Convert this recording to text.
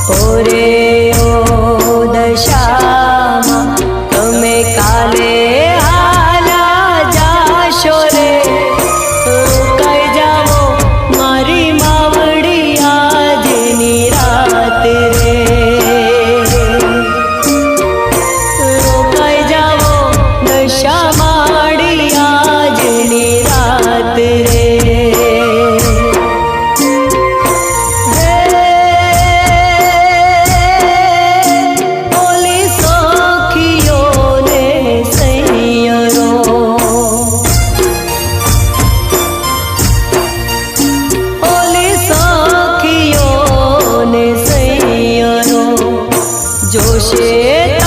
ઓરે ઓ દશામાં તમે કાલે હાલા જાશો રે, રોકાઈ જાવો મારી માવડી આજની રાત રે, રોકાઈ જાવો દશા માડી આજની રાત રે। જોશે